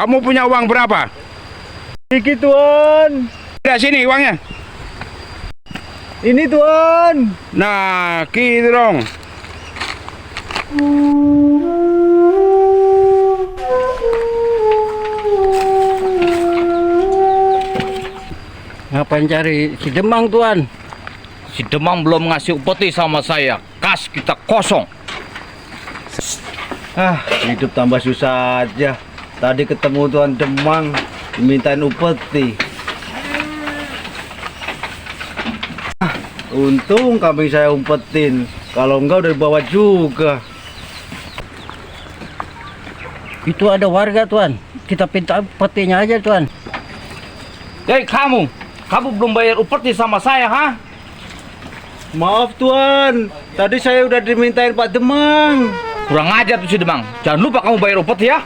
Kamu punya uang berapa? Dikit Tuan. Udah sini uangnya. Ini Tuan. Nah, gitu dong. Ngapain cari si Demang Tuan? Si Demang belum ngasih upeti sama saya. Kas kita kosong. Hidup tambah susah aja. Tadi ketemu Tuan Demang, dimintain upeti. Untung kambing saya umpetin. Kalau enggak udah dibawa juga. Itu ada warga Tuan. Kita pinta upetinya aja Tuan. Hei kamu belum bayar upeti sama saya, ha? Maaf Tuan, tadi saya udah dimintain Pak Demang. Kurang ajar tuh si Demang. Jangan lupa kamu bayar upeti ya.